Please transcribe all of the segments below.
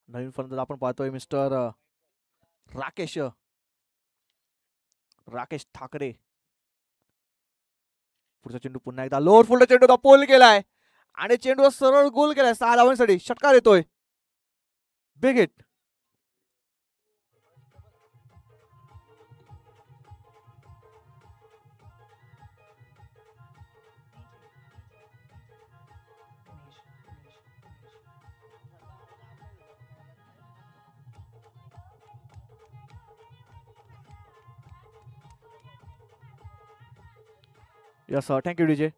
नवीन फलंदाज आपण पाहतोय मिस्टर राकेश राकेश ठाकरे. पुढचा चेंडू पुन्हा एकदा लोअर फुल्ड चेंडूचा पोल केलाय आणि चेंडू सरळ गोल केलाय. 6 धावांसाठी षटकार येतोय. Big hit. Yes thank you DJ.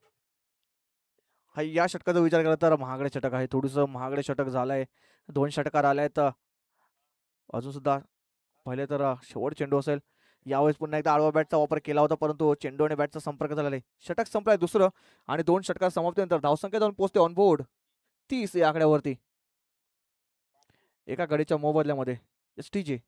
हा या षटकाचा विचार केला तर महागडे षटक आहे. थोडंसं महागडे षटक झालंय. 2 षटकार आले तर अजून सुद्धा पहिले तर शेवट चेंडू असेल. यावेळेस पुन्हा एकदा आडवा बॅटचा वापर केला होता परंतु चेंडू आणि बॅटचा संपर्क झाला नाही. षटक संपलाय दुसरं आणि 2 षटकार समाप्तीनंतर धावसंख्या जाऊन पोहोचते ऑन बोर्ड 30 या आकड्यावरती एका गडीच्या मोबदल्यामध्ये. एस टी जे.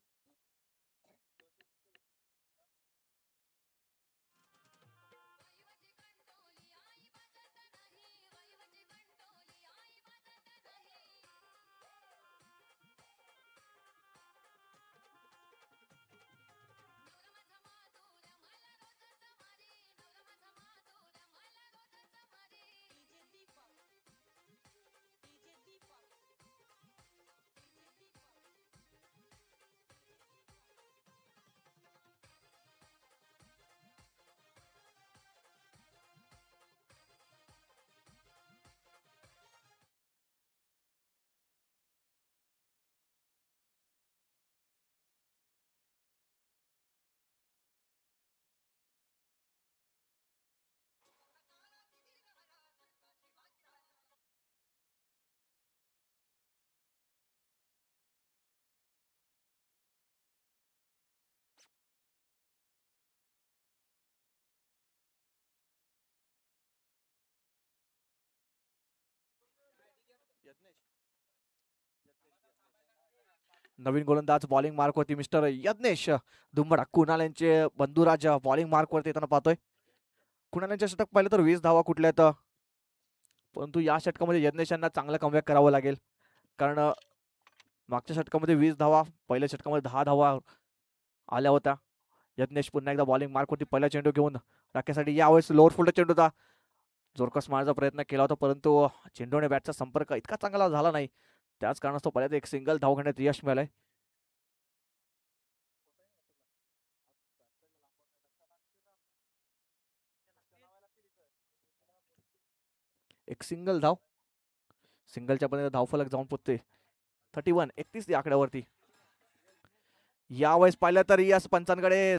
नवीन गोलंदाज बॉलिंग मार्कवरती मिस्टर यज्ञेश दुंबडा. कुणाल यांचे बंधुराज बॉलिंग मार्कवरती येताना पाहतोय. कुणाल यांचे षटक पाहिलं तर 20 धावा कुठल्या तर परंतु या षटकामध्ये यज्ञेश यांना चांगलं कमबॅक करावं लागेल कारण मागच्या षटकामध्ये 20 धावा पहिल्या षटकामध्ये 10 धावा आल्या होत्या. यज्ञेश पुन्हा एकदा बॉलिंग मार्कवरती पहिला चेंडू घेऊन राखेसाठी यावेळेस लोअर फुल्ड चेंडूचा जोरकस मारण्याचा प्रयत्न केला होता परंतु चेंडू आणि बॅटचा संपर्क इतका चांगला झाला नाही. त्याच कारणास्तव पहिल्यांदा एक सिंगल धाव घेण्यात यश मिळालंय. एक सिंगल धाव. सिंगलच्या पर्यंत धावफलक जाऊन पोचते 31 या आकड्यावरती. यावेळेस पाहिलं तर यस पंचांकडे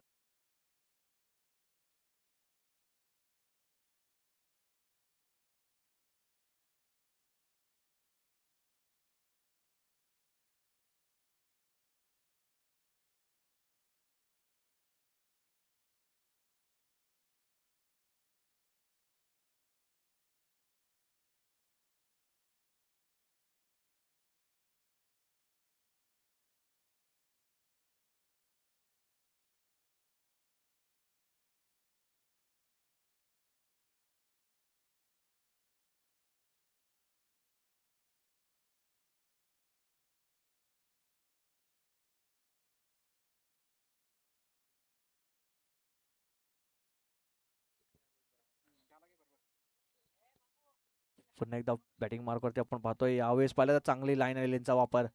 पुन्हा एकदा बॅटिंग मार्कवरती आपण पाहतोय. यावेळेस पाहिलं तर चांगली लाईन आणि लेनचा वापर.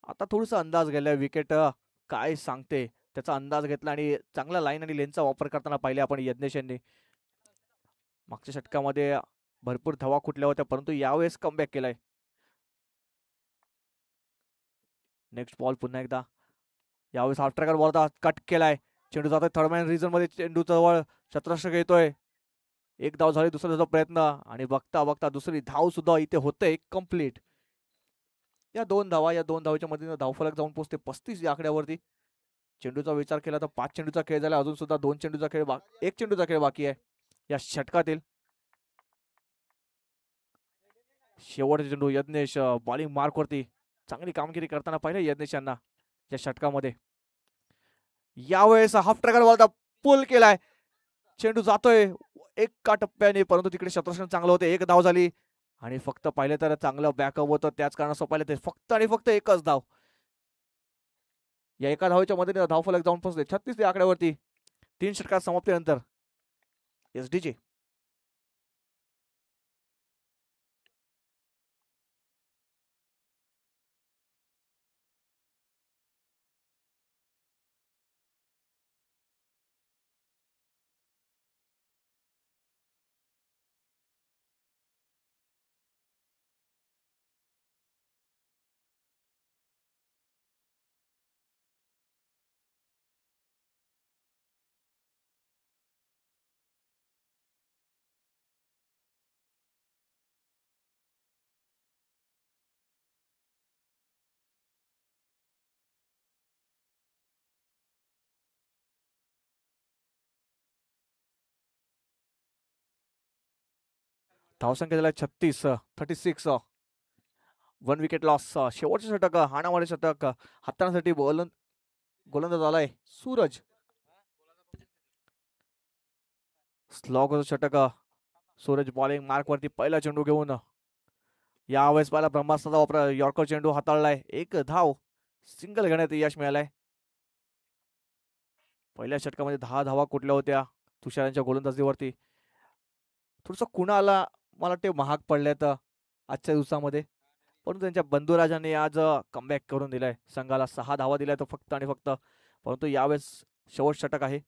आता थोडासा अंदाज गेलाय विकेट काय सांगते त्याचा अंदाज घेतला आणि चांगला लाईन आणि लेनचा वापर करताना पाहिले आपण यज्ञेश यांनी. मागच्या षटकामध्ये भरपूर धावा कुठल्या होत्या परंतु यावेळेस कमबॅक केलाय. नेक्स्ट बॉल पुन्हा एकदा यावेळेस हाफ ट्रॅकर बॉल कट केलाय. चेंडू जातोय थर्ड मॅन रिझन मध्ये. चेंडू जवळ शतरक्षक येतोय. एक धाव झाली दुसरा धावचा प्रयत्न आणि बघता बघता दुसरी धाव सुद्धा इथे होते कंप्लीट. या 2 धावा या 2 धावाच्या मध्ये धावफलक जाऊन पोहोचते 35 या आकड्यावरती. चेंडूचा विचार केला तर 5 चेंडूचा खेळ झाला. अजून सुद्धा 2 चेंडूचा खेळ एक चेंडूचा खेळ बाकी आहे या षटकातील. शेवटचा चेंडू यज्ञेश बॉलिंग मार्कवरती चांगली कामगिरी करताना पाहिलं यज्ञेश यांना या षटकामध्ये. यावेळेस हाफ ट्रॅकर बॉलचा पुल केलाय. चेंडू जातोय एका टप्प्याने परंतु तिकडे शतरक्षण चांगलं होते. एक धाव झाली आणि फक्त पाहिलं तर चांगलं बॅकअप होतं, त्याच कारणास्तव पाहिलं ते फक्त आणि फक्त एकच धाव. या एका धावेच्या मदतीने धावफलक जाऊन पोहोचले 36 या आकड्यावरती 3 षटकार समाप्तीनंतर. एसडीजे धावसंख्या झाला 36 36. 1 विकेट लॉस. शेवटचे षटक हाणामारी षटक हाताळण्यासाठी गोलंदाज आलाय सूरज. स्लॉग षटक. सूरज बॉलिंग मार्क वरती पहिला चेंडू घेऊन यावेळेस पहिला ब्रह्मास्त्राचा वापर यॉर्कर चेंडू हाताळलाय. एक धाव सिंगल घेण्यात यश मिळालंय. पहिल्या षटकामध्ये 10 धावा कुठल्या होत्या तुषारांच्या गोलंदाजीवरती. थोडस कुणाला मला वाटते महाग पडल्यात आजच्या दिवसामध्ये, परंतु त्यांच्या बंधुराजांनी आज कमबॅक करून दिलाय. संघाला 6 धावा दिल्या तर फक्त आणि फक्त. परंतु यावेळेस शेवट षटक आहे.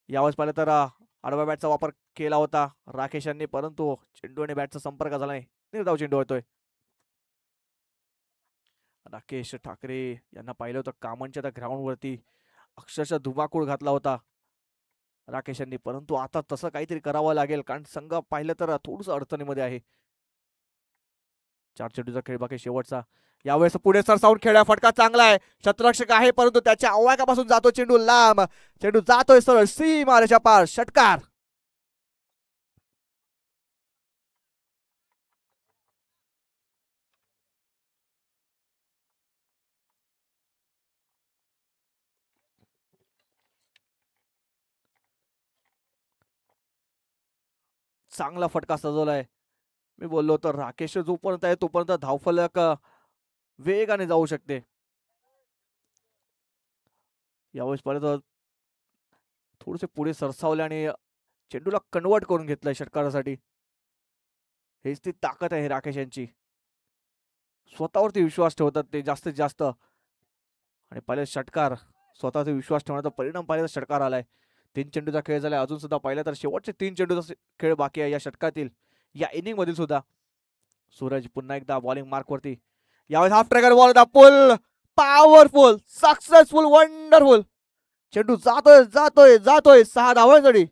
यावेळेस पाहिलं तर आडव्या बॅटचा वापर केला होता राकेश यांनी, परंतु चेंडू आणि बॅटचा संपर्क झाला नाही. निर्धाव चेंडू होतोय. राकेश ठाकरे यांना पाहिलं होतं कामांच्या त्या ग्राउंडवरती अक्षरशः धुमाकूळ घातला होता राकेश यांनी, परंतु आता तसं काहीतरी करावं लागेल कारण संघ पाहिलं तर थोडस अडचणीमध्ये आहे. 4 चेंडूचा खेळ बाकी शेवटचा. यावेळेस पुढे सरसावून खेळा फटका चांगला आहे. शतरक्षक आहे परंतु त्याच्या अवयकापासून जातो चेंडू लांब. चेंडू जातोय सरळ सीमारेषा पार. षटकार. चांगला फटका सजवलाय. मी बोललो तर राकेश जोपर्यंत आहे तोपर्यंत धावफलक वेगाने जाऊ शकते. यावेळेस परत थोडेसे पुढे सरसावले आणि चेंडूला कन्वर्ट करून घेतलाय षटकारासाठी. हेच ती ताकद आहे राकेश यांची. स्वतःवरती विश्वास ठेवतात ते जास्तीत जास्त. आणि पहिले षटकार स्वतःचा विश्वास ठेवण्याचा परिणाम पाहिजे षटकार आलाय. 3 चेंडूचा खेळ झालाय. अजून सुद्धा पाहिलं तर शेवटचे 3 चेंडूचा खेळ बाकी आहे या षटकातील, या इनिंग मधील सुद्धा. सूरज पुन्हा एकदा बॉलिंग मार्क वरती. यावेळेस हाफ ट्रॅकर बॉल होता. पुल पॉवरफुल सक्सेसफुल वंडरफुल. चेंडू जातोय जातोय जातोय 6 धावांसाठी.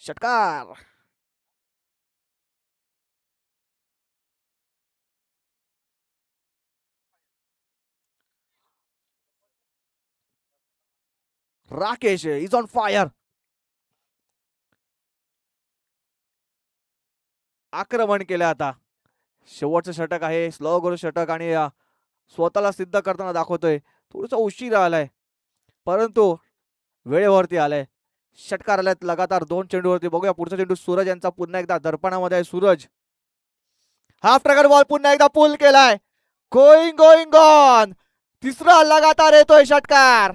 षटकार. Rakesh is on fire. आक्रमण केलं आता. शेवटचं षटक आहे. स्लो गोल षटक आणि स्वतःला सिद्ध करताना दाखवतोय. थोडंसं उशीर आलाय परंतु वेळेवरती आलाय. षटकार आल्यात लगातार 2 चेंडूवरती. बघूया पुढचा चेंडू सूरज यांचा पुन्हा एकदा दर्पणामध्ये आहे. सूरज हाफ ट्रॅकर बॉल पुन्हा एकदा पुल केलाय. Going going on. तिसरा लगातार येतोय षटकार.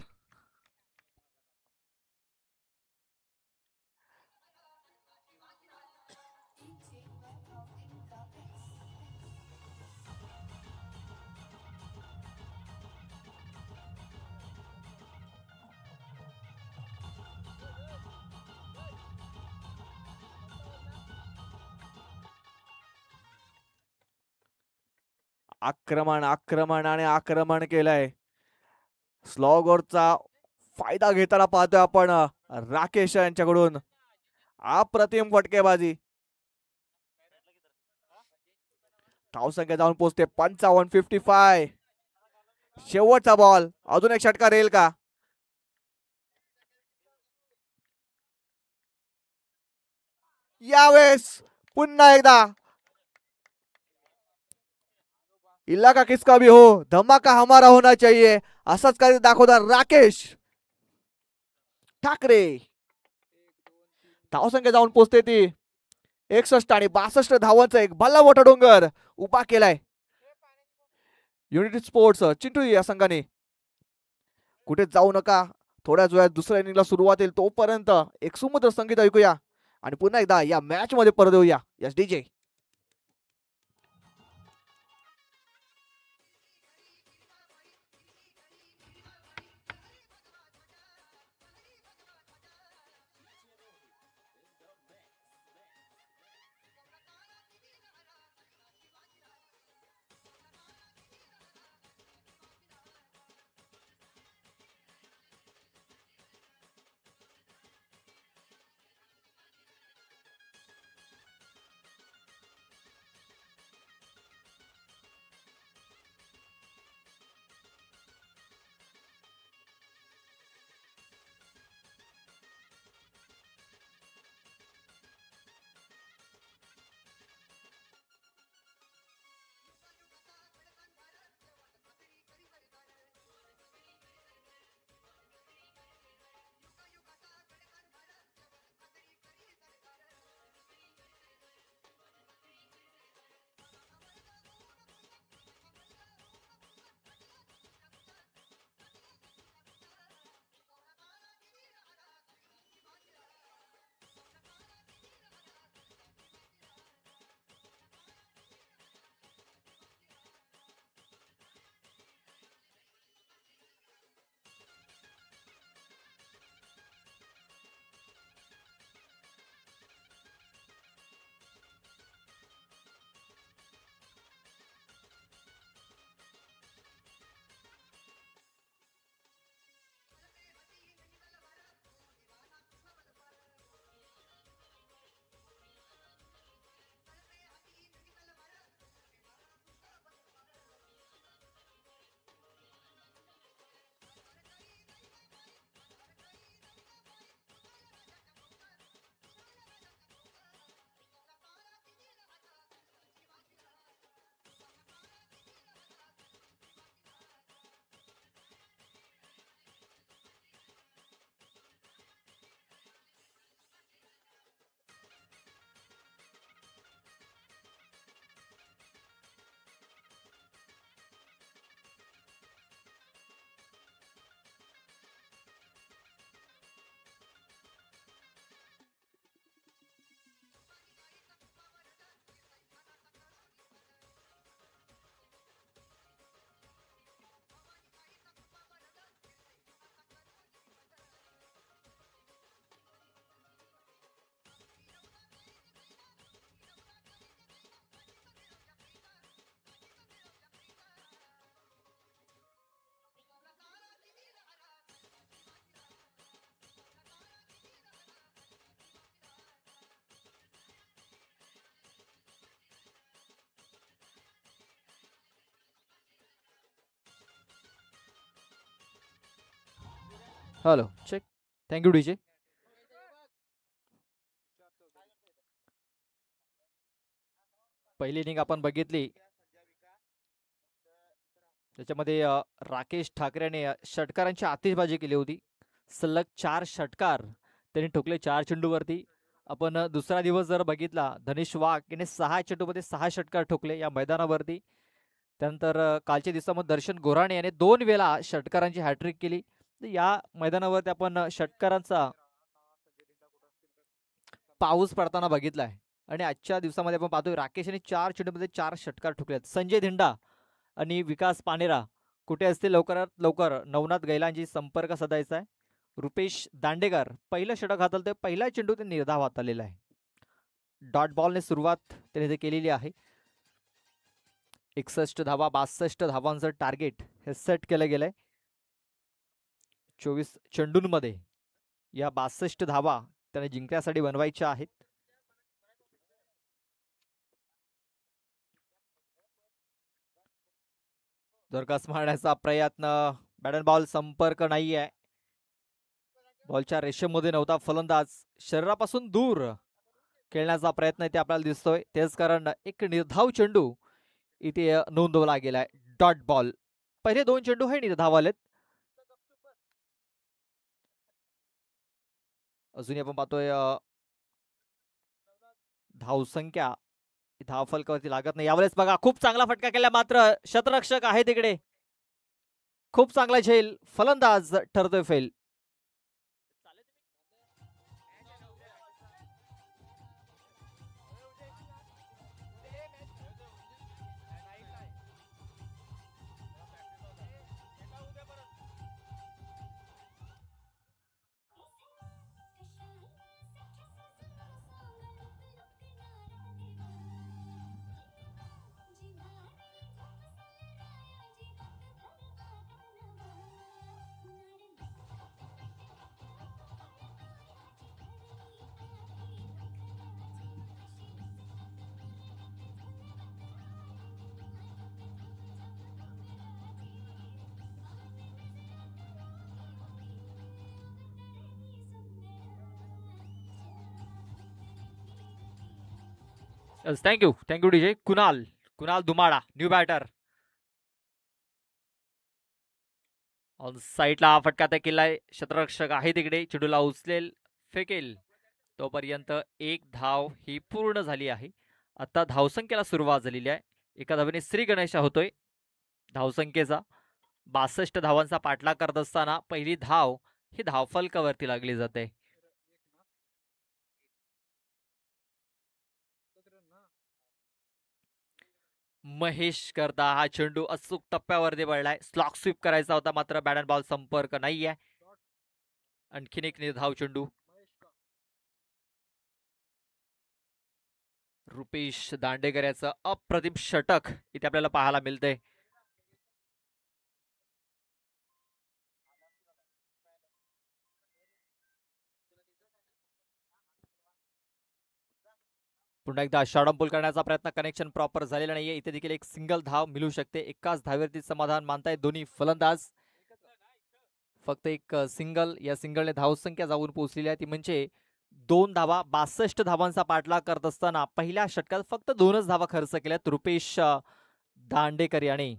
आक्रमण आक्रमण आणि आक्रमण केलंय. स्लॉगरचा फायदा घेताना पाहतोय आपण राकेश यांच्याकडून. अप्रतिम फटकेबाजी. धावसंख्या जाऊन पोहोचते 55. 55. शेवटचा बॉल. अजून एक षटकार येईल का? यावेळेस पुन्हा एकदा इलाका किसका भी हो धमाका हमारा होना चाहिए असंच काही दाखवतात राकेश ठाकरे. धावसंख्या जाऊन पोहोचते ती 61 आणि 62 धावांचा एक भल्ला मोठा डोंगर उभा केलाय युनिटी स्पोर्ट्स चिंटू या संघाने. कुठे जाऊ नका, थोड्याच वेळात दुसऱ्या इनिंगला सुरुवात येईल, तोपर्यंत एक सुमधुर संगीत ऐकूया आणि पुन्हा एकदा या मॅच मध्ये परत येऊया. Yes DJ. Hello check. Thank you DJ. पहिली इनिंग आपण बघितली, त्याच्यामध्ये राकेश ठाकरेने षटकारांची आतिषबाजी केली होती. सलग 4 षटकार त्यांनी ठोकले 4 चेंडूवरती. आपण दुसरा दिवस जर बघितला, धनेश वाघ याने 6 चेंडूमध्ये 6 षटकार ठोकले या मैदानावरती. त्यानंतर कालच्या दिवसामध्ये दर्शन गोराणे याने 2 वेळा षटकारांची हॅट्रिक केली. या मैदानावरती आपण षटकारांचा पाऊस पडताना बघितलाय. आणि आजच्या दिवसामध्ये आपण पाहतोय राकेश यांनी 4 चेंडूमध्ये 4 षटकार ठोकलेत. संजय धिंडा आणि विकास पानेरा कुठे असतील लवकरात लवकर नवनाथ गैलांची संपर्क साधायचा आहे. रुपेश दांडेकर पहिलं षटक हाताळतोय, पहिला चेंडू ते निर्धाव हाताळलेला आहे. डॉट बॉलने सुरुवात त्याने ते केलेली आहे. 61 धावा 62 धावांचं टार्गेट हे सेट केलं गेलंय 24 चेंडूंमध्ये. या 62 धावा त्याने जिंकण्यासाठी बनवायच्या आहेत. दरकास मारण्याचा प्रयत्न, बॅट अँड बॉल संपर्क नाही आहे. बॉलच्या रेषेमध्ये नव्हता फलंदाज. शरीरापासून दूर खेळण्याचा प्रयत्न इथे आपल्याला दिसतोय. तेच कारण एक निर्धाव चेंडू इथे नोंदवला गेलाय. Dot ball. पहिले 2 चेंडू हे निर्धाव आलेत. अजूनही आपण पाहतोय धावसंख्या धावफलकावरती लागत नाही. यावेळेस बघा खूप चांगला फटका केला, मात्र शतरक्षक आहे तिकडे. खूप चांगला झेल, फलंदाज ठरतोय फेल. Thank you DJ. Kunal Kunal Dumada new batter. On साईडला हा फटका त्या केलाय. क्षेत्ररक्षक आहे तिकडे, चेंडूला उचलेल, फेकेल. तोपर्यंत एक धाव ही पूर्ण झाली आहे. आता धावसंख्येला सुरुवात झालेली आहे. एका धावेने श्री गणेशा होतोय धावसंख्येचा. 62 धावांचा पाठलाग करत असताना पहिली धाव ही धावफलकावरती लागली जाते. महेश करता हा चेंडू अचूक टप्प्यावरती पडलाय. स्लॉक स्वीप करायचा होता, मात्र बॅट अँड बॉल संपर्क नाहीये. आणखीन एक निर्धाव चेंडू. रुपेश दांडेकर याचं अप्रतिम षटक इथे आपल्याला पाहायला मिळतंय. पुन्हा एकदा शॉर्ट पुल करण्याचा प्रयत्न, कनेक्शन प्रॉपर झालेला नाहीये. इथे देखील एक सिंगल धाव मिळू शकते. एकाच धावेवरती समाधान मानतायत दोन्ही फलंदाज. फक्त एक सिंगल, या सिंगलने धावसंख्या जाऊन पोहोचलेली आहे, ती म्हणजे 2 धावा. 62 धावांचा पाठलाग करत असताना पहिल्या षटकात फक्त 2च धावा खर्च केल्यात रुपेश दांडेकर याने.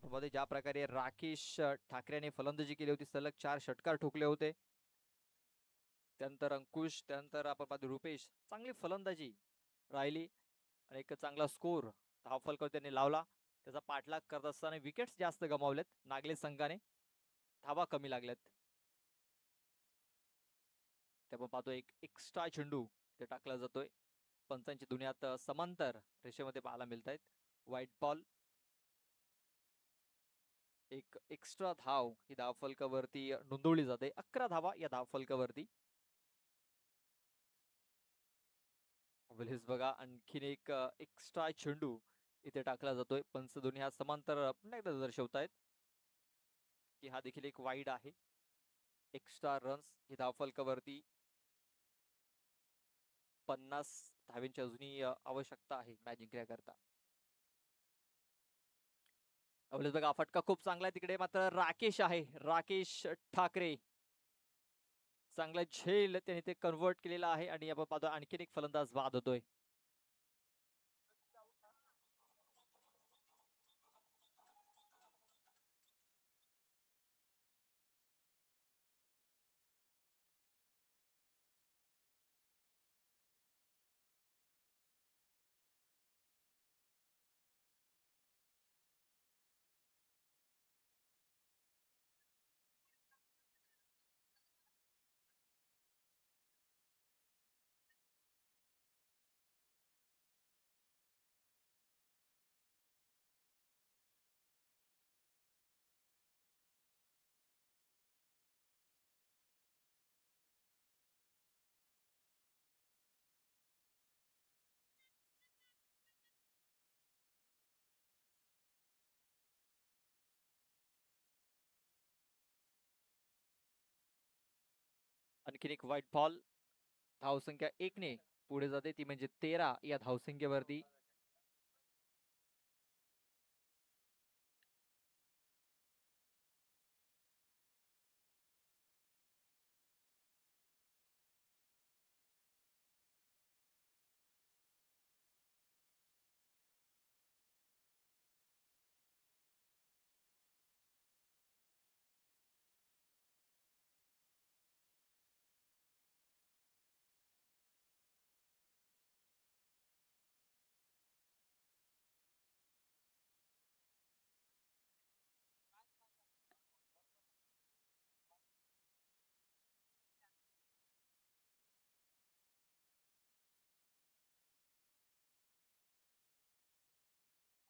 मध्ये ज्या प्रकारे राकेश ठाकरे यांनी फलंदाजी केली होती, सलग 4 षटकार ठोकले होते. त्यानंतर अंकुश, त्यानंतर आपण पाहतो रुपेश, चांगली फलंदाजी राहिली आणि एक चांगला स्कोर धावफलकावर त्यांनी लावला. त्याचा पाठलाग करत असताना विकेट्स जास्त गमावलेत नागले संघाने, धावा कमी लागल्यात. ते आपण पाहतो एक एक्स्ट्रा चेंडू ते टाकला जातोय. पंचांची दुनियात समांतर रेषेमध्ये पाहायला मिळत आहेत. व्हाईट बॉल, एक एक्स्ट्रा धाव ही धावफलकावरती नोंदवली जाते. 11 धावा या धावफलकावरती. बघा आणखीन एक एक्स्ट्रा चेंडू इथे टाकला जातोय. पंच दोन्ही हा समांतर पुन्हा एकदा दर्शवतायत की हा देखील एक वाईड आहे. एक्स्ट्रा रन्स ही धावफलकावरती 50 धावेंची अजूनही आवश्यकता आहे मॅच जिंकण्याकरता. बघा फटका खूप चांगला आहे तिकडे, मात्र राकेश आहे, राकेश ठाकरे चांगला झेल त्याने ते कन्वर्ट केलेला आहे आणि आपण पाहतो आणखीन एक फलंदाज बाद होतोय. आणखीन एक व्हाईट बॉल, धावसंख्या 1 ने पुढे जाते, ती म्हणजे 13 या धावसंख्येवरती.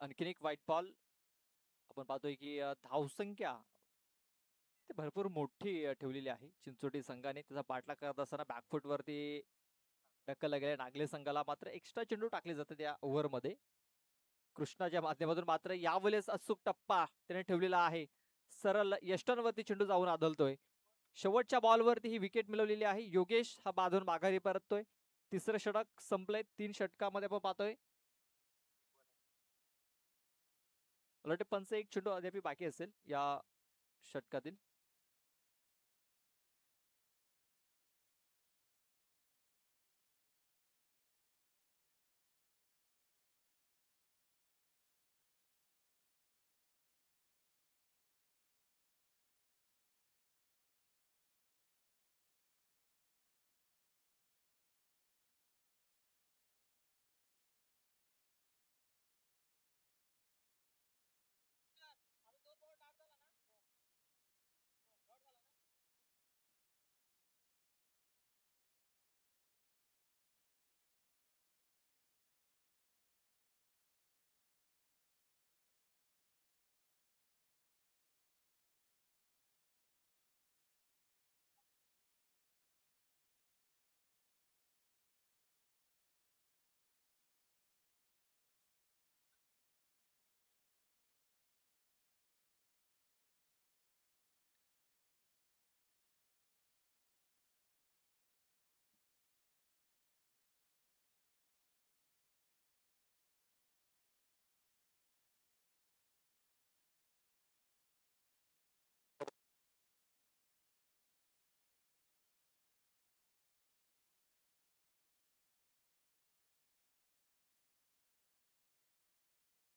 आणखीन एक व्हाईट बॉल, आपण पाहतोय की धावसंख्या ते भरपूर मोठी ठेवलेली आहे चिंचोटी संघाने. त्याचा पाठलाग करत असताना बॅकफुट वरती टक्कल गेल्या नागले संघाला, मात्र एक्स्ट्रा चेंडू टाकले जाते त्या ओव्हरमध्ये. कृष्णाच्या माध्यमातून मात्र यावेळेस अचूक टप्पा त्याने ठेवलेला आहे. सरळ यष्टांवरती चेंडू जाऊन आदळतोय. शेवटच्या बॉलवरती ही विकेट मिळवलेली आहे. योगेश हा बांधून माघारी परततोय. तिसरं षटक संपलंय. 3 षटकामध्ये आपण पाहतोय मला वाटतं पंच एक चेंडू अद्याप बाकी असेल या षटकातील.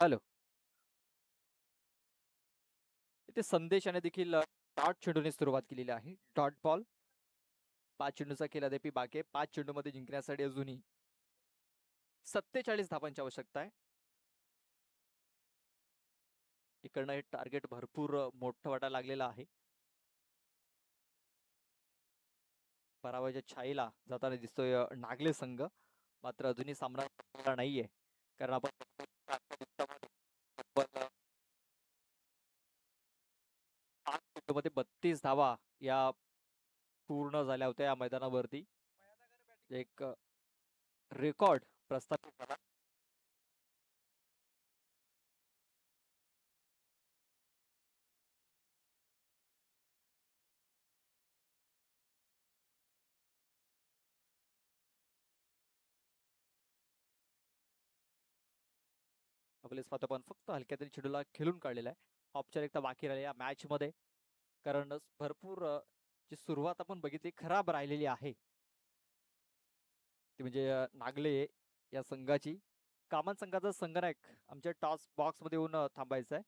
हॅलो. इथे संदेश याने देखील डॉट चेंडूने सुरुवात केलेली आहे. Dot ball. 5 चेंडूचा खेळ अद्याप बाकी आहे. 5 चेंडूमध्ये जिंकण्यासाठी अजूनही 47 धावांची आवश्यकता आहे. इकडनं हे टार्गेट भरपूर मोठं वाटायला लागलेलं आहे. पराभवाच्या छायेला जाताना दिसतोय नागले संघ. मात्र अजूनही सामना झालेला नाहीये. कारण आपण तब्बल 5 चेंडूमध्ये 32 धावा या पूर्ण झाल्या होत्या या मैदानावरती. एक रेकॉर्ड प्रस्थापित झाला. आपले पाहतो आपण फक्त हलक्या तरी चेंडूला खेळून काढलेला आहे. औपचारिकता बाकी राहिली या मॅच मध्ये. कारण भरपूर जी सुरुवात आपण बघितली खराब राहिलेली आहे. ती म्हणजे नागले या संघाची. कामान संघाचा संघनायक आमच्या टॉस बॉक्स मध्ये येऊन थांबायचा आहे.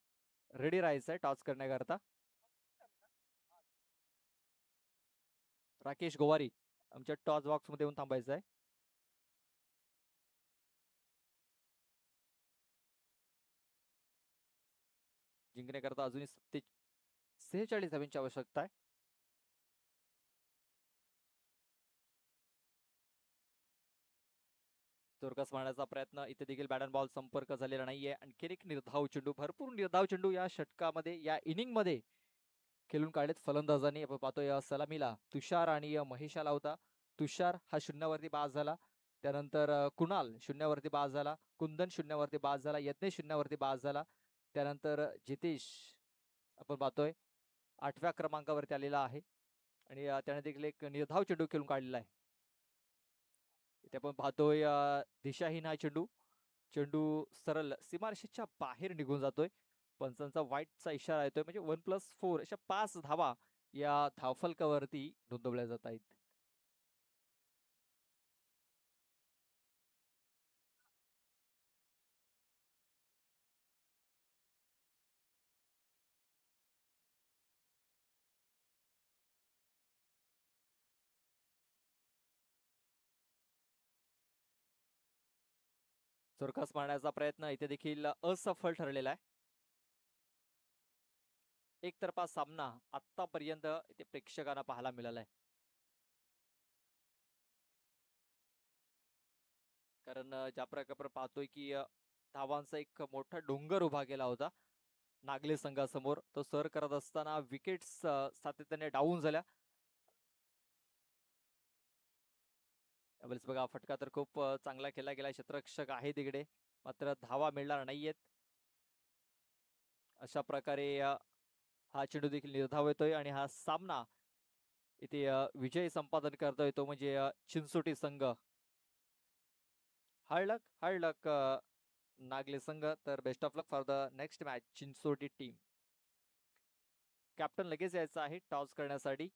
रेडी राहायचं आहे टॉस करण्याकरता. राकेश गोवारी आमच्या टॉस बॉक्स मध्ये येऊन थांबायचं आहे. जिंकण्याकरता अजूनही 46 धावांची आवश्यकता आहे. चोरकस मारण्याचा प्रयत्न. इथे देखील बॅट अँड बॉल संपर्क झालेला नाहीये. आणखी एक निर्धाव चेंडू. भरपूर निर्धाव चेंडू या षटकामध्ये या इनिंग मध्ये खेळून काढलेत फलंदाजांनी. आपण पाहतोय सलामीला तुषार आणि महेश आला होता. तुषार हा शून्यावरती बाद झाला. त्यानंतर कुणाल शून्यावरती बाद झाला. कुंदन शून्यावरती बाद झाला. यज्ञेश शून्यावरती बाद झाला. त्यानंतर जितेश आपण पाहतोय 8व्या क्रमांकावरती आलेला आहे. आणि त्याने देखील एक निर्धाव चेंडू खेळून काढलेला आहे. इथे आपण पाहतोय दिशाहीन हा चेंडू. चेंडू सरळ सीमारेषेच्या बाहेर निघून जातोय. पंचांचा वाईटचा इशारा येतोय. म्हणजे 1+4 अशा 5 धावा या धावफलकावरती नोंदवल्या जात आहेत. चोरकास मारण्याचा प्रयत्न इथे देखील असफल ठरलेला आहे. एकतर्फा सामना आतापर्यंत इथे प्रेक्षकांना पाहायला मिळाला आहे. कारण ज्या प्रकारे पाहतोय की धावांचा एक मोठा डोंगर उभा केला होता नागले संघासमोर. तो सर करत असताना विकेट्स सातत्याने डाऊन झाल्या. यावेळेस बघा फटका तर खूप चांगला केला गेला. क्षेत्ररक्षक आहे तिकडे मात्र धावा मिळणार नाहीयेत. अशा प्रकारे हा चेंडू देखील निर्धाव येतोय आणि हा सामना इथे विजय संपादन करतोय तो म्हणजे चिंचोटी संघ. हार्ड लक नागले संघ. तर best of luck for the next match Chinchoti team. Captain लगेच यायचा आहे टॉस करण्यासाठी.